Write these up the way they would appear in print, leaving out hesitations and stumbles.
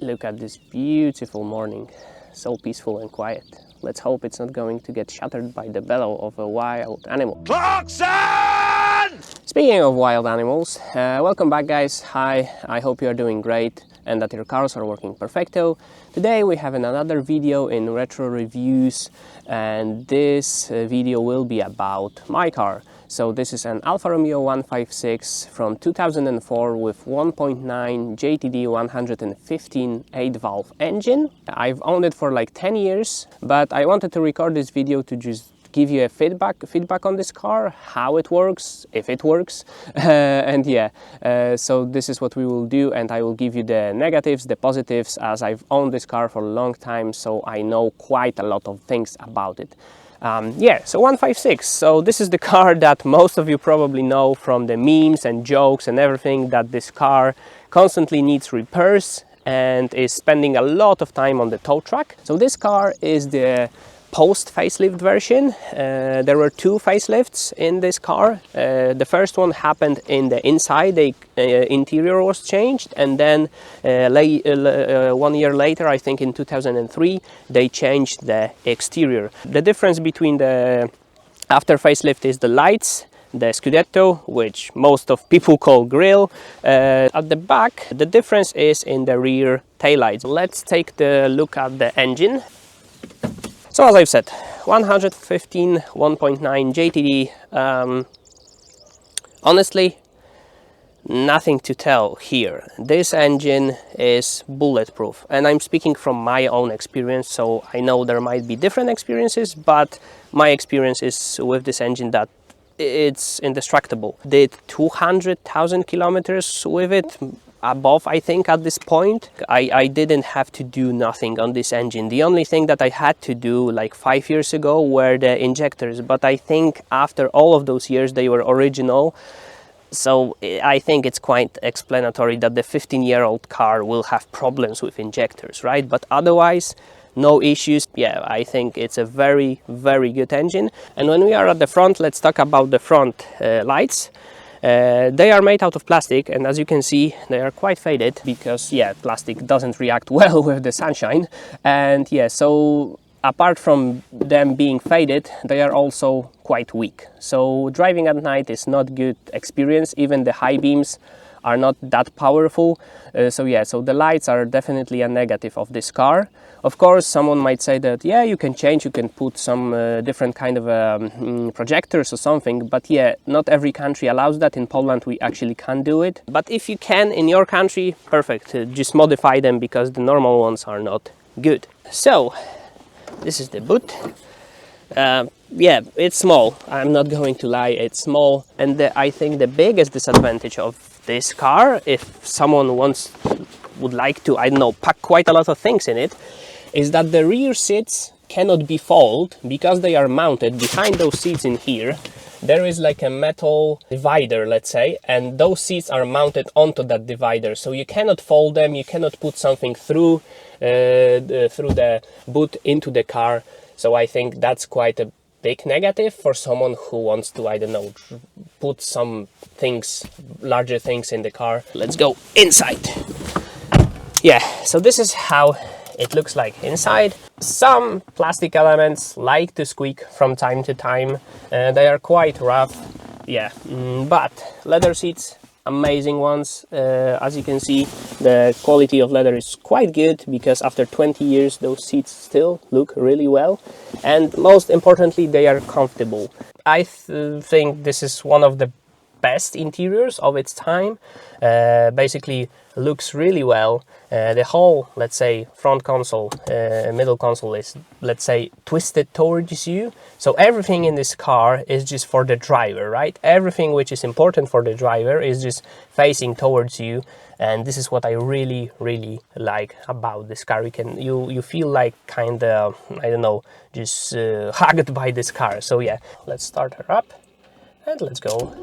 Look at this beautiful morning, so peaceful and quiet. Let's hope it's not going to get shattered by the bellow of a wild animal. Clarkson! Speaking of wild animals, welcome back guys. Hi, I hope you are doing great and that your cars are working perfecto. Today we have another video in retro reviews, and this video will be about my car. So this is an Alfa Romeo 156 from 2004 with 1.9 JTD 115 8-valve engine. I've owned it for like 10 years, but I wanted to record this video to just give you a feedback on this car, how it works, if it works, and yeah, so this is what we will do, and I will give you the negatives, the positives, as I've owned this car for a long time, so I know quite a lot of things about it. Yeah, so 156, so this is the car that most of you probably know from the memes and jokes and everything, that this car constantly needs repairs and is spending a lot of time on the tow truck. So this car is the post-facelift version. There were two facelifts in this car. The first one happened in the inside, the interior was changed, and then 1 year later, I think in 2003, they changed the exterior. The difference between the after facelift is the lights, the Scudetto, which most of people call grille. At the back, the difference is in the rear taillights. Let's take the look at the engine. So as I've said, 115 1.9 JTD. Honestly, nothing to tell here. This engine is bulletproof, and I'm speaking from my own experience, so I know there might be different experiences, but my experience is with this engine that it's indestructible. Did 200,000 kilometers with it, above, I think, at this point. I didn't have to do nothing on this engine. The only thing that I had to do like 5 years ago were the injectors, but I think after all of those years they were original, so I think it's quite explanatory that the 15-year-old car will have problems with injectors, right? But otherwise, no issues. Yeah, I think it's a very, very good engine. And when we are at the front, let's talk about the front lights. They are made out of plastic, and as you can see, they are quite faded because, yeah, plastic doesn't react well with the sunshine. And yeah, so apart from them being faded, they are also quite weak. So driving at night is not good experience. Even the high beams are not that powerful. So yeah, so the lights are definitely a negative of this car. Of course, someone might say that, yeah, you can change, you can put some different kind of projectors or something, but yeah, not every country allows that. In Poland, we actually can do it. But if you can in your country, perfect, just modify them because the normal ones are not good. So, this is the boot. Yeah, it's small, I'm not going to lie, it's small. And I think the biggest disadvantage of this car, if someone would like to, I don't know, pack quite a lot of things in it, is that the rear seats cannot be folded because they are mounted behind those seats in here. There is like a metal divider, let's say, and those seats are mounted onto that divider, so you cannot fold them, you cannot put something through the boot into the car. So I think that's quite a big negative for someone who wants to, I don't know, put some things, larger things in the car. Let's go inside. Yeah, so this is how it looks like inside. Some plastic elements like to squeak from time to time. They are quite rough, yeah, but leather seats, amazing ones. As you can see, the quality of leather is quite good because after 20 years those seats still look really well, and most importantly, they are comfortable. I think this is one of the best interiors of its time. Basically looks really well. The whole, let's say, front console, middle console is, let's say, twisted towards you. So everything in this car is just for the driver, right? Everything which is important for the driver is just facing towards you. And this is what I really, really like about this car. You feel like kind of, I don't know, just hugged by this car. So yeah, let's start her up. And let's go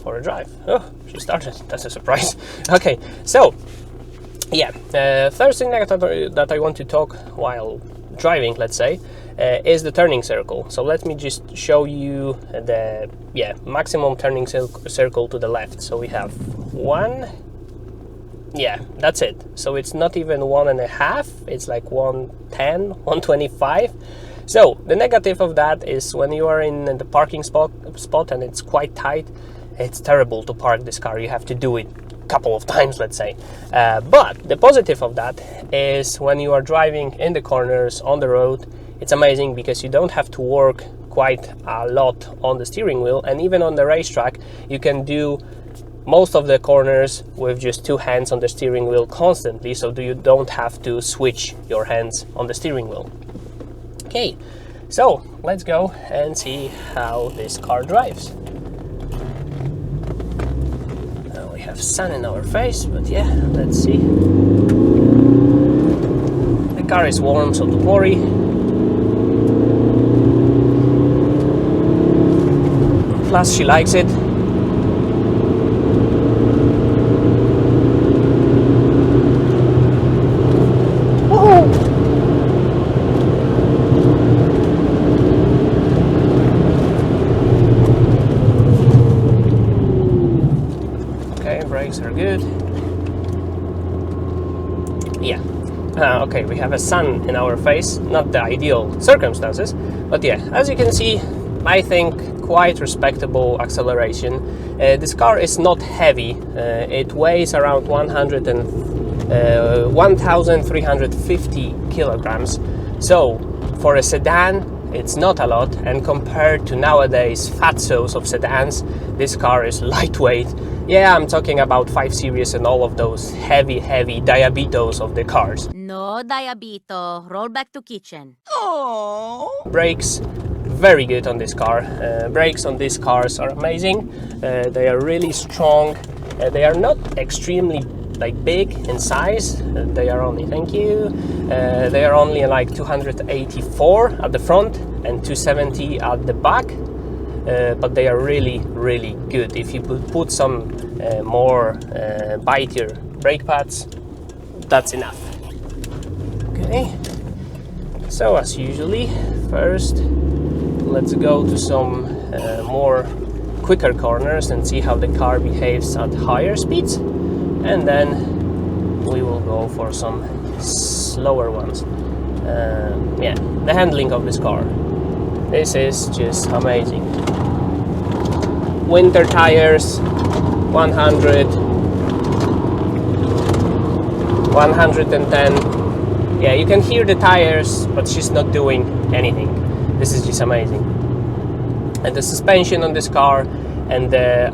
for a drive. Oh, she started. That's a surprise. Okay, so yeah, first thing that I want to talk while driving, let's say, is the turning circle. So let me just show you the maximum turning circle to the left. So we have 1, yeah, that's it. So it's not even 1.5, it's like 110, 125. So the negative of that is when you are in the parking spot and it's quite tight, it's terrible to park this car. You have to do it a couple of times, let's say. But the positive of that is when you are driving in the corners on the road, it's amazing because you don't have to work quite a lot on the steering wheel, and even on the racetrack you can do most of the corners with just 2 hands on the steering wheel constantly, so you don't have to switch your hands on the steering wheel. Okay, so let's go and see how this car drives. Now we have sun in our face, but yeah, let's see. The car is warm, so don't worry. Plus, she likes it. Are good. Yeah. Okay, we have a sun in our face, not the ideal circumstances, but yeah, as you can see, I think quite respectable acceleration. This car is not heavy. It weighs around 1,350 kilograms. So for a sedan, it's not a lot, and compared to nowadays fatsos of sedans, this car is lightweight. Yeah, I'm talking about 5 Series and all of those heavy diabetos of the cars. No diabito, roll back to kitchen. Oh. Brakes, very good on this car. Brakes on these cars are amazing. They are really strong. They are not extremely big in size. They are only, thank you. They are only like 284 at the front and 270 at the back. But they are really good. If you put some more bitier brake pads, that's enough. Okay, so as usually, first let's go to some more quicker corners and see how the car behaves at higher speeds, and then we will go for some slower ones. Yeah, the handling of this car, this is just amazing. Winter tires, 100, 110. Yeah, you can hear the tires, but she's not doing anything. This is just amazing. And the suspension on this car and the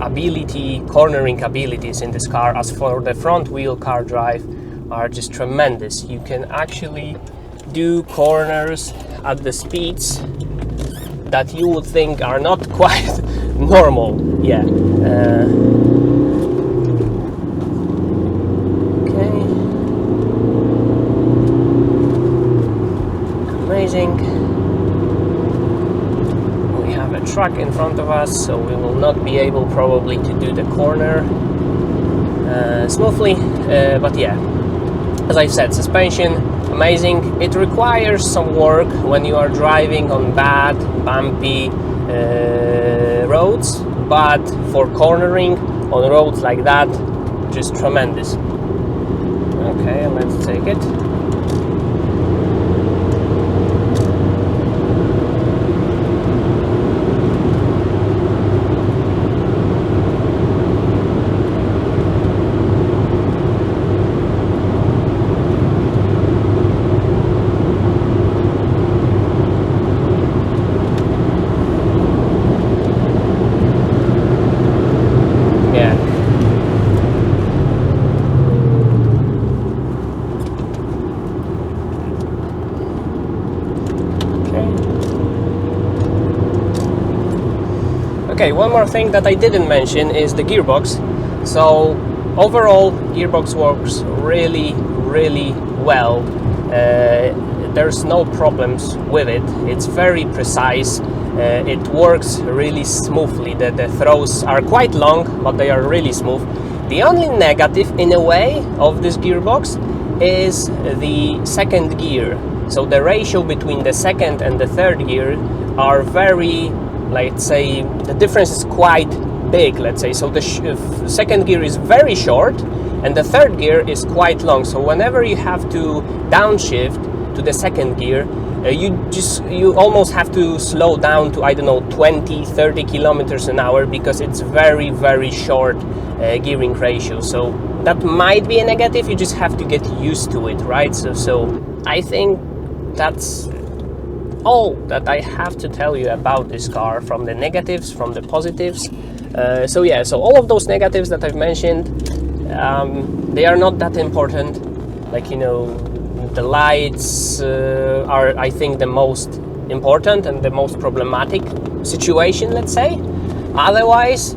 cornering abilities in this car, as for the front wheel car drive, are just tremendous. You can actually do corners at the speeds that you would think are not quite normal. Yeah. Okay. Amazing. We have a truck in front of us, so we will not be able probably to do the corner smoothly. But yeah, as I said, suspension, amazing. It requires some work when you are driving on bad, bumpy roads, but for cornering on roads like that, just tremendous. Okay, let's take it. Okay, one more thing that I didn't mention is the gearbox. So overall, gearbox works really well. There's no problems with it. It's very precise. It works really smoothly. The throws are quite long, but they are really smooth. The only negative, in a way, of this gearbox is the second gear. So the ratio between the second and the third gear are very, let's say, the difference is quite big, let's say. So the second gear is very short and the third gear is quite long, so whenever you have to downshift to the second gear, you almost have to slow down to, I don't know, 20-30 kilometers an hour, because it's very short gearing ratio. So that might be a negative. You just have to get used to it, right? So I think that's all that I have to tell you about this car, from the negatives, from the positives. So yeah, so all of those negatives that I've mentioned, they are not that important. Like, you know, the lights are, I think, the most important and the most problematic situation, let's say. Otherwise,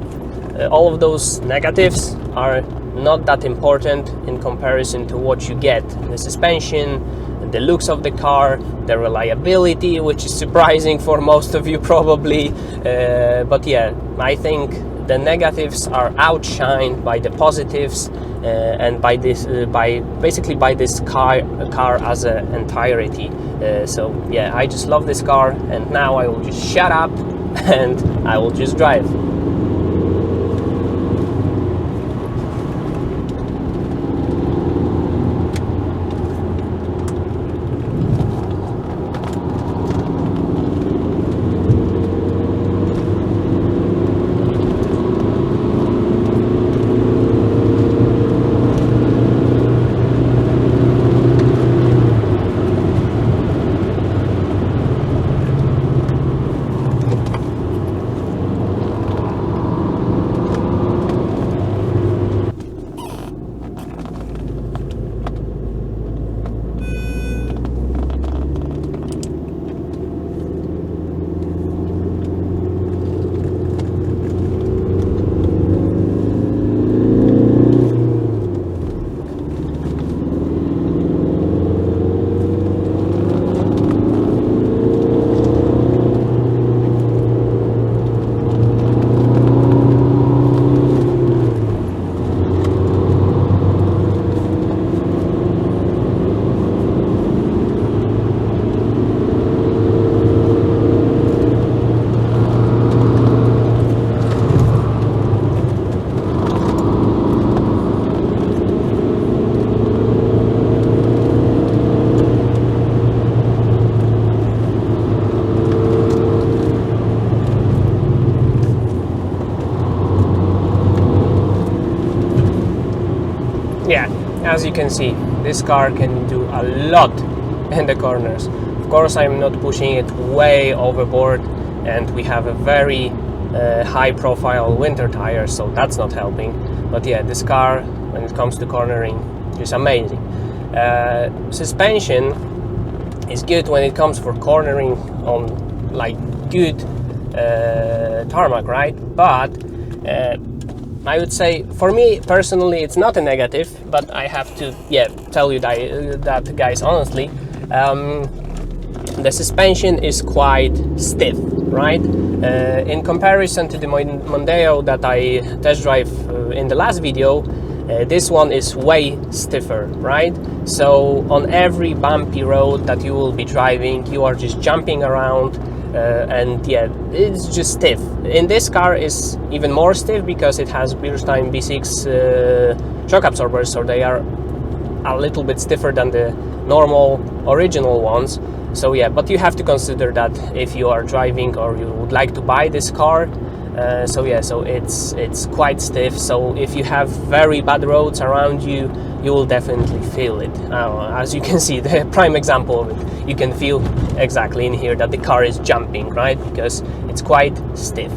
all of those negatives are not that important in comparison to what you get: the suspension, the looks of the car, the reliability, which is surprising for most of you probably, but yeah, I think the negatives are outshined by the positives, and by this basically by this car as an entirety. So yeah, I just love this car, and now I will just shut up and I will just drive. Yeah, as you can see, this car can do a lot in the corners. Of course, I'm not pushing it way overboard, and we have a very high profile winter tire, so that's not helping. But yeah, this car, when it comes to cornering, is amazing. Suspension is good when it comes for cornering on like good tarmac, right? But I would say, for me personally, it's not a negative, but I have to, yeah, tell you that guys, honestly, the suspension is quite stiff, right? In comparison to the Mondeo that I test drive in the last video, this one is way stiffer, right? So on every bumpy road that you will be driving, you are just jumping around, and yeah, it's just stiff. In this car is even more stiff because it has Bilstein B6 shock absorbers, so they are a little bit stiffer than the normal original ones. So yeah, but you have to consider that if you are driving or you would like to buy this car. So yeah, so it's quite stiff. So if you have very bad roads around you, you will definitely feel it. As you can see, the prime example of it, you can feel exactly in here that the car is jumping, right? Because it's quite stiff.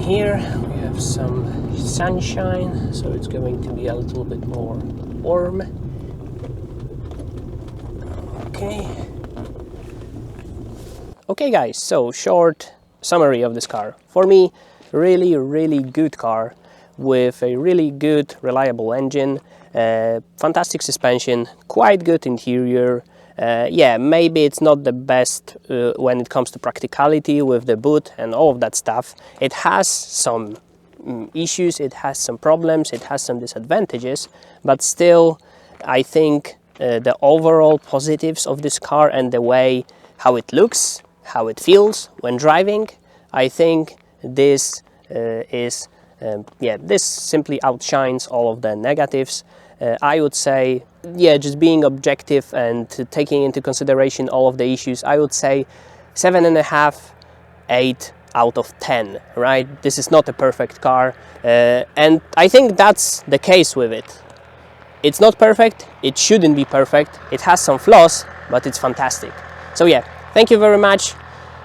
here we have some sunshine, so it's going to be a little bit more warm. Okay guys, so short summary of this car. For me, really good car with a really good reliable engine, fantastic suspension, quite good interior. Yeah, maybe it's not the best when it comes to practicality with the boot and all of that stuff. It has some issues, it has some problems, it has some disadvantages, but still I think the overall positives of this car and the way how it looks, how it feels when driving, I think this this simply outshines all of the negatives. I would say, yeah, just being objective and taking into consideration all of the issues, I would say 7.5, 8 out of 10, right? This is not a perfect car, and I think that's the case with it. It's not perfect, it shouldn't be perfect, it has some flaws, but it's fantastic. So yeah, thank you very much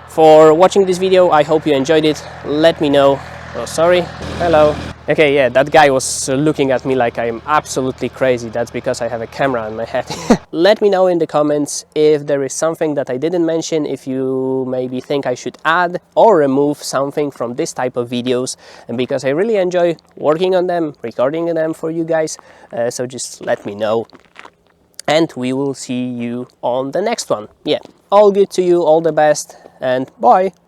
for watching this video. I hope you enjoyed it. Let me know. Oh, sorry. Hello. Okay, yeah, that guy was looking at me like I'm absolutely crazy. That's because I have a camera on my head. Let me know in the comments if there is something that I didn't mention, if you maybe think I should add or remove something from this type of videos, and because I really enjoy working on them, recording them for you guys, so just let me know. And we will see you on the next one. Yeah, all good to you, all the best, and bye!